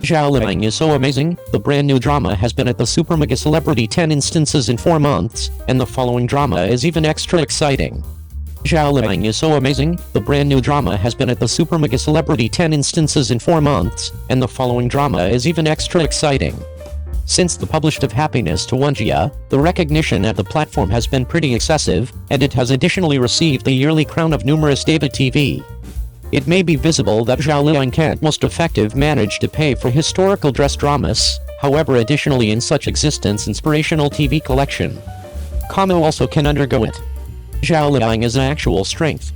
Zhao Liying is so amazing. The brand new drama has been at the super mega celebrity 10 instances in 4 months, and the following drama is even extra exciting. Zhao Liying is so amazing. The brand new drama has been at the super mega celebrity 10 instances in 4 months, and the following drama is even extra exciting. Since the published of Happiness to Wonjia, the recognition at the platform has been pretty excessive, and it has additionally received the yearly crown of numerous David TV. It may be visible that Zhao Liying can't most effective manage to pay for historical dress dramas, however additionally in such existence inspirational TV collection. Kamo also can undergo it. Zhao Liying is an actual strength.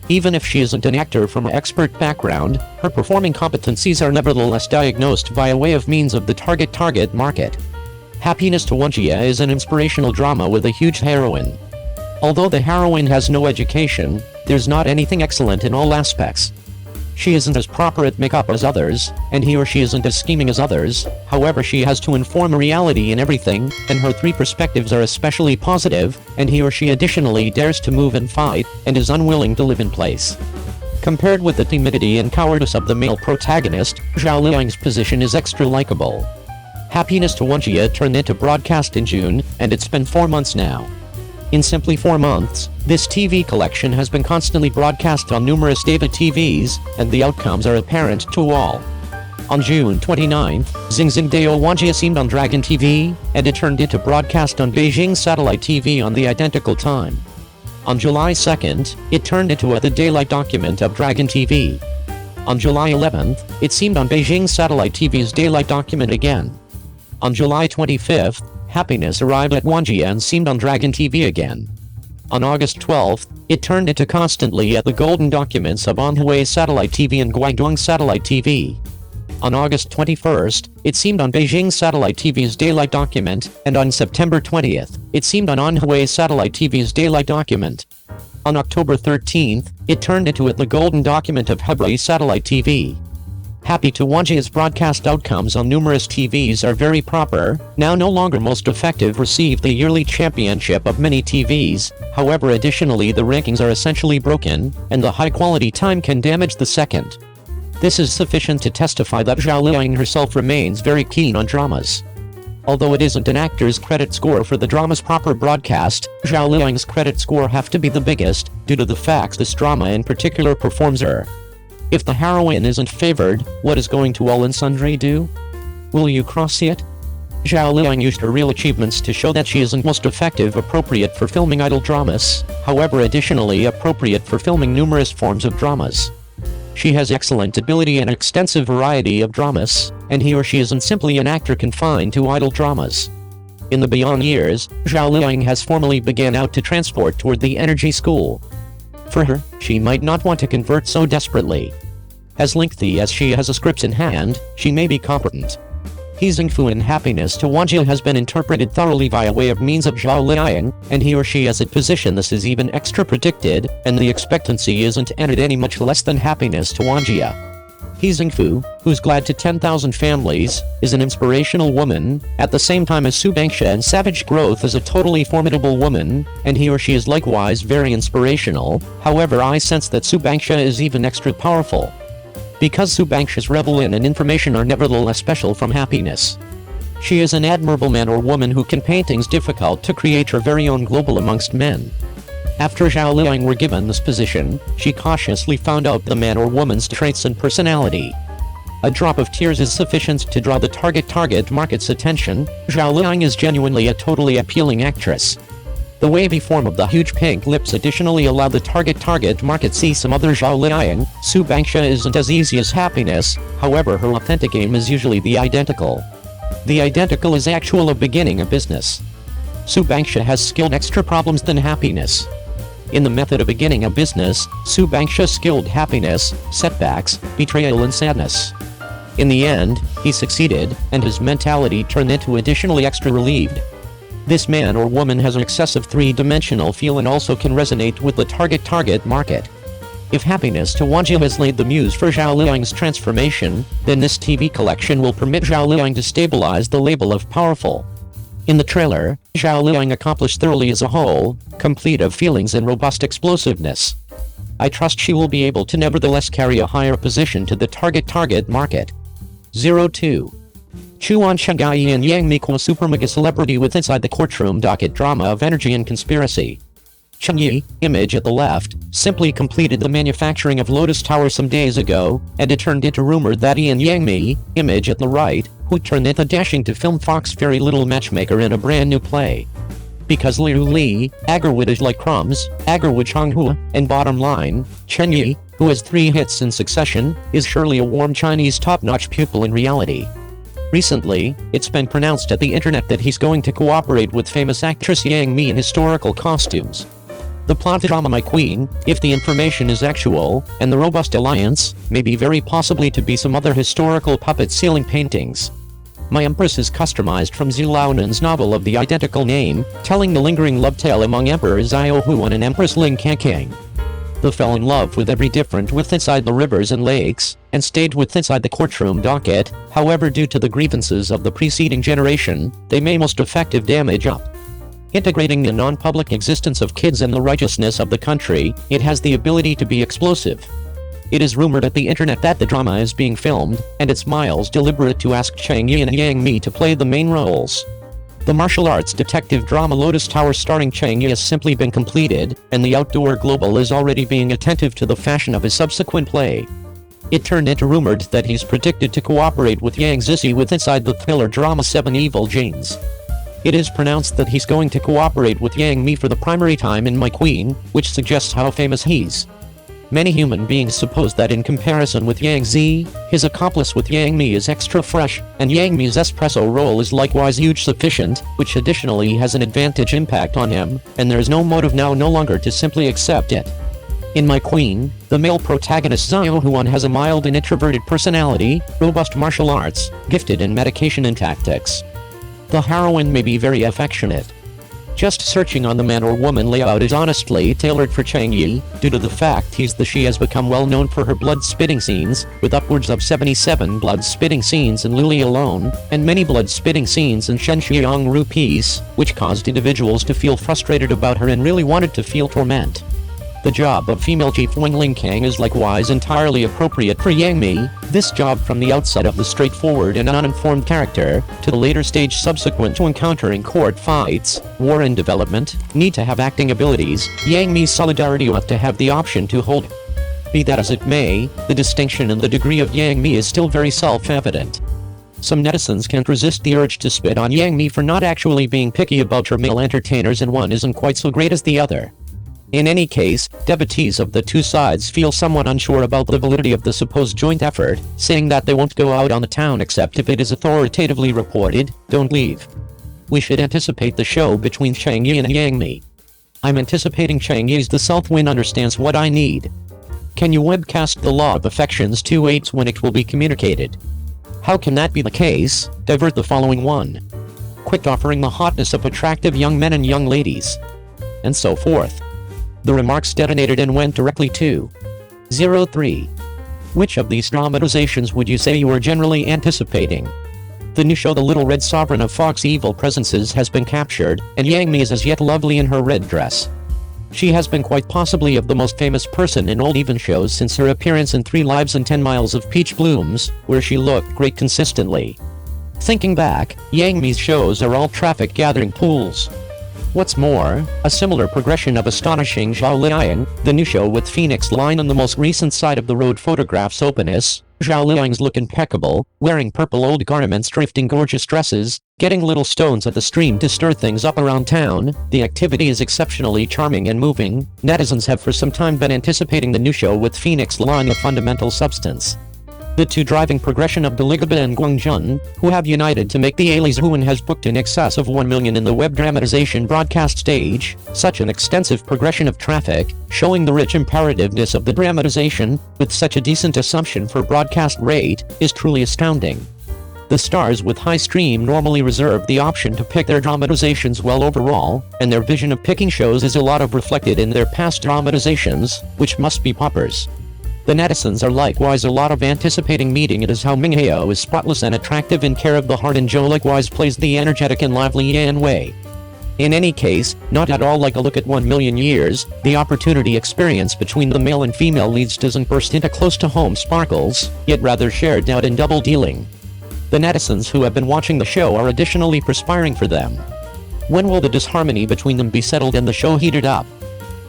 Even if she isn't an actor from an expert background, her performing competencies are nevertheless diagnosed via way of means of the target market. Happiness to Wonjia is an inspirational drama with a huge heroine. Although the heroine has no education, there's not anything excellent in all aspects. She isn't as proper at makeup as others, and he or she isn't as scheming as others, however she has to inform reality in everything, and her 3 perspectives are especially positive, and he or she additionally dares to move and fight, and is unwilling to live in place. Compared with the timidity and cowardice of the male protagonist, Zhao Liying's position is extra likable. Happiness to Wonjia turned into broadcast in June, and it's been 4 months now. In simply 4 months, this TV collection has been constantly broadcast on numerous David TVs, and the outcomes are apparent to all. On June 29th, Xing Dao Wonjia seemed on Dragon TV, and it turned into broadcast on Beijing Satellite TV on the identical time. On July 2nd, it turned into the daylight document of Dragon TV. On July 11th, it seemed on Beijing Satellite TV's daylight document again. On July 25th, Happiness arrived at Wonjia and seemed on Dragon TV again. On August 12th, it turned into constantly at the golden documents of Anhui Satellite TV and Guangdong Satellite TV. On August 21st, it seemed on Beijing Satellite TV's daylight document, and on September 20th, it seemed on Anhui Satellite TV's daylight document. On October 13th, it turned into the golden document of Hebei Satellite TV. Happy to Wonjia's broadcast outcomes on numerous TVs are very proper, now no longer most effective receive the yearly championship of many TVs, however additionally the rankings are essentially broken, and the high quality time can damage the second. This is sufficient to testify that Zhao Liying herself remains very keen on dramas. Although it isn't an actor's credit score for the drama's proper broadcast, Zhao Liying's credit score have to be the biggest, due to the fact this drama in particular performs her. If the heroine isn't favored, what is going to all and sundry do? Will you cross it? Zhao Liying used her real achievements to show that she isn't most effective appropriate for filming idol dramas, however additionally appropriate for filming numerous forms of dramas. She has excellent ability and extensive variety of dramas, and he or she isn't simply an actor confined to idol dramas. In the beyond years, Zhao Liying has formally began out to transport toward the energy school. For her, she might not want to convert so desperately. As lengthy as she has a script in hand, she may be competent. Xingfu in Happiness to Wonjia has been interpreted thoroughly via way of means of Zhao Liying, and he or she has a position this is even extra predicted, and the expectancy isn't ended any much less than Happiness to Wonjia. Xingfu, who's glad to 10,000 families, is an inspirational woman, at the same time as Su Bangxia in Savage Growth is a totally formidable woman, and he or she is likewise very inspirational, however I sense that Su Bangxia is even extra powerful. Because Su Bangxia's revel in and information are nevertheless special from Happiness. She is an admirable man or woman who can paintings difficult to create her very own global amongst men. After Zhao Liying were given this position, she cautiously found out the man or woman's traits and personality. A drop of tears is sufficient to draw the target market's attention. Zhao Liying is genuinely a totally appealing actress. The wavy form of the huge pink lips additionally allow the target market see some other Zhao Liying. Su Bangxia isn't as easy as Happiness, however her authentic aim is usually the identical. The identical is actual of beginning a business. Su Bangxia has skilled extra problems than Happiness. In the method of beginning a business, Su Bangxia skilled happiness, setbacks, betrayal and sadness. In the end, he succeeded, and his mentality turned into additionally extra relieved. This man or woman has an excessive three-dimensional feel and also can resonate with the target market. If Happiness to Wonjia has laid the muse for Zhao Liying's transformation, then this TV collection will permit Zhao Liying to stabilize the label of powerful. In the trailer, Zhao Liying accomplished thoroughly as a whole, complete of feelings and robust explosiveness. I trust she will be able to nevertheless carry a higher position to the target market. 02. Chuan Cheng and Yang Mi qua super mega celebrity with inside the courtroom docket drama of energy and conspiracy. Cheng Yi, image at the left, simply completed the manufacturing of Lotus Tower some days ago, and it turned into rumor that Ian Yang Mi, image at the right, who turned into dashing to film Fox very little matchmaker in a brand new play. Because Liu Li, Agarwood is like crumbs, Agarwood Changhua, and bottom line, Cheng Yi, who has 3 hits in succession, is surely a warm Chinese top-notch pupil in reality. Recently, it's been pronounced at the internet that he's going to cooperate with famous actress Yang Mi in historical costumes. The plot drama My Queen, if the information is actual, and the robust alliance, may be very possibly to be some other historical puppet ceiling paintings. My Empress is customized from Zhu Laonin's novel of the identical name, telling the lingering love tale among Emperor Zhao Huan and Empress Ling Kangkang. They fell in love with every different with inside the rivers and lakes, and stayed with inside the courtroom docket. However, due to the grievances of the preceding generation, they may most effective damage up. Integrating the non-public existence of kids and the righteousness of the country, it has the ability to be explosive. It is rumored at the internet that the drama is being filmed, and it's miles deliberate to ask Cheng Yi and Yang Mi to play the main roles. The martial arts detective drama Lotus Tower starring Cheng Yi has simply been completed, and the outdoor global is already being attentive to the fashion of his subsequent play. It turned into rumored that he's predicted to cooperate with Yang Zizi with inside the thriller drama 7 Evil Genes. It is pronounced that he's going to cooperate with Yang Mi for the primary time in My Queen, which suggests how famous he's. Many human beings suppose that in comparison with Yang Zi, his accomplice with Yang Mi is extra fresh, and Yang Mi's espresso roll is likewise huge sufficient, which additionally has an advantage impact on him, and there is no motive now no longer to simply accept it. In My Queen, the male protagonist Zhao Huan has a mild and introverted personality, robust martial arts, gifted in medication and tactics. The heroine may be very affectionate. Just searching on the man or woman layout is honestly tailored for Cheng Yi, due to the fact she has become well known for her blood-spitting scenes, with upwards of 77 blood-spitting scenes in Luli alone, and many blood-spitting scenes in Shen Xiang Ru piece, which caused individuals to feel frustrated about her and really wanted to feel torment. The job of female chief Wang Lingkang is likewise entirely appropriate for Yang Mi. This job from the outset of the straightforward and uninformed character, to the later stage subsequent to encountering court fights, war and development, need to have acting abilities. Yang Mi's solidarity ought to have the option to hold. Be that as it may, the distinction and the degree of Yang Mi is still very self-evident. Some netizens can't resist the urge to spit on Yang Mi for not actually being picky about her male entertainers, and one isn't quite so great as the other. In any case, devotees of the two sides feel somewhat unsure about the validity of the supposed joint effort, saying that they won't go out on the town except if it is authoritatively reported. Don't leave. We should anticipate the show between Cheng Yi and Yang Mi. I'm anticipating Cheng Yi's the Southwind understands what I need. Can you webcast the law of affections 2/8 when it will be communicated? How can that be the case? Divert the following one. Quit offering the hotness of attractive young men and young ladies. And so forth. The remarks detonated and went directly to 03. Which of these dramatizations would you say you were generally anticipating? The new show The Little Red Sovereign of Fox Evil Presences has been captured, and Yang Mi is as yet lovely in her red dress. She has been quite possibly of the most famous person in old even shows since her appearance in 3 Lives and 10 Miles of Peach Blooms, where she looked great consistently. Thinking back, Yang Mi's shows are all traffic gathering pools. What's more, a similar progression of astonishing Zhao Liying, the new show with Phoenix Line on the most recent side of the road photographs openness. Zhao Liying's look impeccable, wearing purple old garments, drifting gorgeous dresses, getting little stones at the stream to stir things up around town. The activity is exceptionally charming and moving. Netizens have for some time been anticipating the new show with Phoenix Line of fundamental substance. The two driving progression of Deligaba and Guangjun, who have united to make the Alias Huan has booked in excess of 1 million in the web dramatization broadcast stage. Such an extensive progression of traffic, showing the rich imperativeness of the dramatization, with such a decent assumption for broadcast rate, is truly astounding. The stars with high stream normally reserve the option to pick their dramatizations well overall, and their vision of picking shows is a lot of reflected in their past dramatizations, which must be poppers. The netizens are likewise a lot of anticipating meeting it as how Ming Heo is spotless and attractive in Care of the Heart, and Zhou likewise plays the energetic and lively Yan Wei. In any case, not at all like a look at 1 million years, the opportunity experience between the male and female leads doesn't burst into close-to-home sparkles, yet rather shared out in double dealing. The netizens who have been watching the show are additionally perspiring for them. When will the disharmony between them be settled and the show heated up?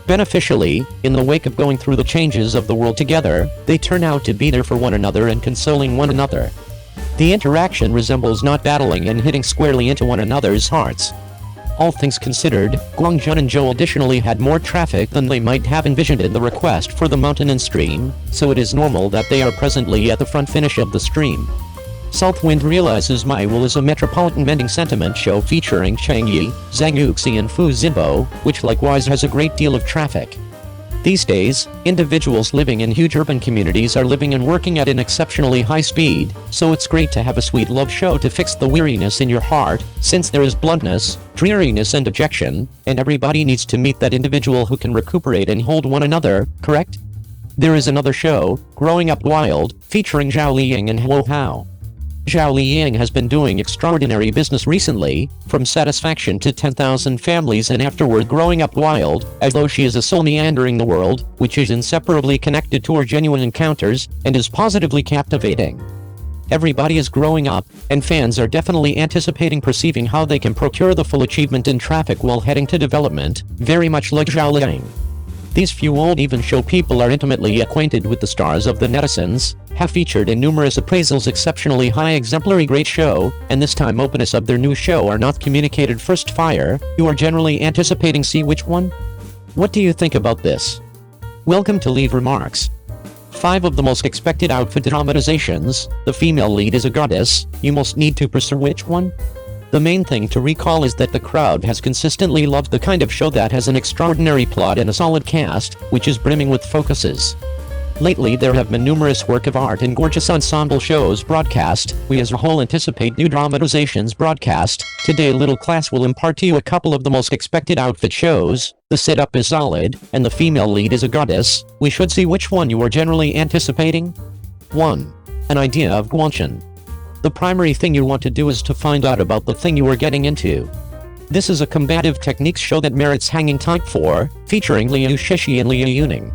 Beneficially, in the wake of going through the changes of the world together, they turn out to be there for one another and consoling one another. The interaction resembles not battling and hitting squarely into one another's hearts. All things considered, Guangjun and Zhou additionally had more traffic than they might have envisioned in the request for the mountain and stream, so it is normal that they are presently at the front finish of the stream. Southwind realizes My Will is a metropolitan mending sentiment show featuring Cheng, Zhang Yuxi and Fu Xinbo, which likewise has a great deal of traffic. These days, individuals living in huge urban communities are living and working at an exceptionally high speed, so it's great to have a sweet love show to fix the weariness in your heart, since there is bluntness, dreariness and dejection, and everybody needs to meet that individual who can recuperate and hold one another, correct? There is another show, Growing Up Wild, featuring Zhao Liying and Huo Hao. Zhao Liying has been doing extraordinary business recently, from Satisfaction to 10,000 Families and afterward Growing Up Wild, as though she is a soul meandering the world, which is inseparably connected to her genuine encounters, and is positively captivating. Everybody is growing up, and fans are definitely anticipating perceiving how they can procure the full achievement in traffic while heading to development, very much like Zhao Liying. These few old even show people are intimately acquainted with the stars of the netizens, have featured in numerous appraisals exceptionally high exemplary great show, and this time openness of their new show are not communicated first fire, you are generally anticipating see which one? What do you think about this? Welcome to Leave Remarks. 5 of the most expected outfit dramatizations, the female lead is a goddess, you most need to pursue which one? The main thing to recall is that the crowd has consistently loved the kind of show that has an extraordinary plot and a solid cast, which is brimming with focuses. Lately there have been numerous work of art and gorgeous ensemble shows broadcast. We as a whole anticipate new dramatizations broadcast. Today Little Class will impart to you a couple of the most expected outfit shows. The setup is solid, and the female lead is a goddess. We should see which one you are generally anticipating. 1. An idea of Guanchen. The primary thing you want to do is to find out about the thing you are getting into. This is a combative techniques show that merits hanging type 4, featuring Liu Shishi and Liu Yuning.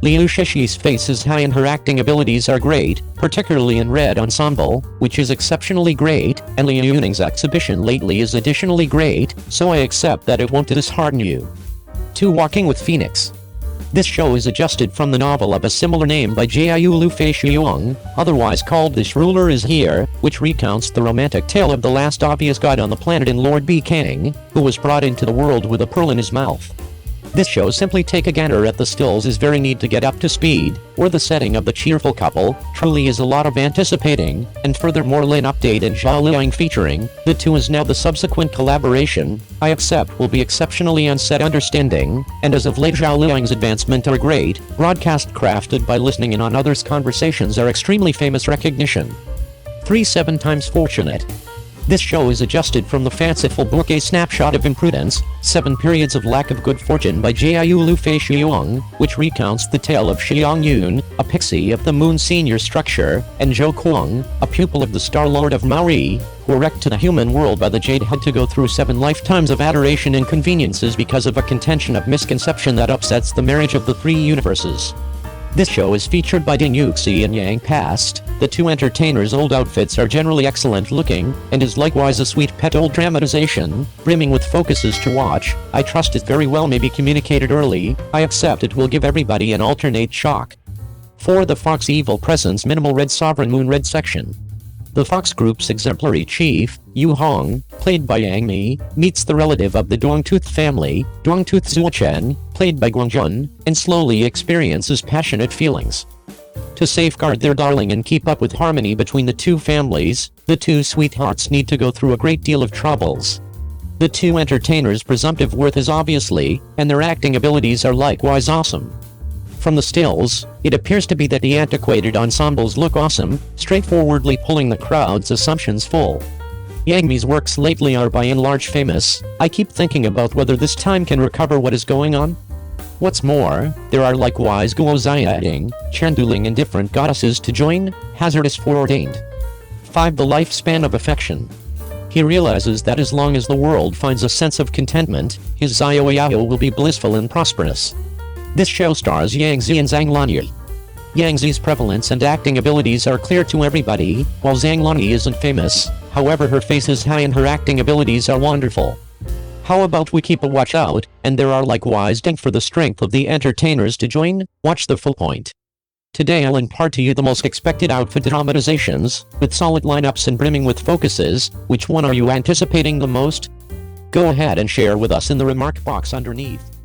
Liu Shishi's face is high and her acting abilities are great, particularly in Red Ensemble, which is exceptionally great, and Liu Yuning's exhibition lately is additionally great, so I accept that it won't dishearten you. 2. Walking with Phoenix. This show is adjusted from the novel of a similar name by Jiayu Lu Fei Xiong, otherwise called This Ruler Is Here, which recounts the romantic tale of the last obvious god on the planet in Lord B. Kang, who was brought into the world with a pearl in his mouth. This show simply take a gander at the stills is very neat to get up to speed, or the setting of the cheerful couple, truly is a lot of anticipating, and furthermore Lin Update and Zhao Liying featuring, the two is now the subsequent collaboration, I accept will be exceptionally on set understanding, and as of late Zhao Liying's advancement are great, broadcast crafted by listening in on others' conversations are extremely famous recognition. 3. 7 times Fortunate. This show is adjusted from the fanciful book A Snapshot of Imprudence, 7 Periods of Lack of Good Fortune by Jiayu Lu Fei Xiong, which recounts the tale of Xiang Yun, a pixie of the Moon Senior structure, and Zhou Kuang, a pupil of the Star Lord of Maori, who wrecked to the human world by the Jade had to go through 7 lifetimes of adoration and conveniences because of a contention of misconception that upsets the marriage of the 3 universes. This show is featured by Ding Yuxi and Yang Past. The 2 entertainers' old outfits are generally excellent looking, and is likewise a sweet pet old dramatization, brimming with focuses to watch. I trust it very well may be communicated early. I accept it will give everybody an alternate shock. 4. The Fox Evil Presence Minimal Red Sovereign Moon Red Section. The Fox Group's exemplary chief, Yu Hong, played by Yang Mi, meets the relative of the Duangtooth family, Duangtooth Zuochen, played by Guangjun, and slowly experiences passionate feelings. To safeguard their darling and keep up with harmony between the 2 families, the 2 sweethearts need to go through a great deal of troubles. The 2 entertainers' presumptive worth is obviously, and their acting abilities are likewise awesome. From the stills, it appears to be that the antiquated ensembles look awesome, straightforwardly pulling the crowd's assumptions full. Yang Mi's works lately are by and large famous. I keep thinking about whether this time can recover what is going on. What's more, there are likewise Guo Ziating, Chanduling and different goddesses to join, hazardous foreordained. 5. The Lifespan of Affection. He realizes that as long as the world finds a sense of contentment, his Zioyao will be blissful and prosperous. This show stars Yang Zi and Zhang Lanyi. Yang Zi's prevalence and acting abilities are clear to everybody, while Zhang Lani isn't famous, however her face is high and her acting abilities are wonderful. How about we keep a watch out, and there are likewise ding for the strength of the entertainers to join, watch the full point. Today I'll impart to you the most expected outfit dramatizations, with solid lineups and brimming with focuses. Which one are you anticipating the most? Go ahead and share with us in the remark box underneath.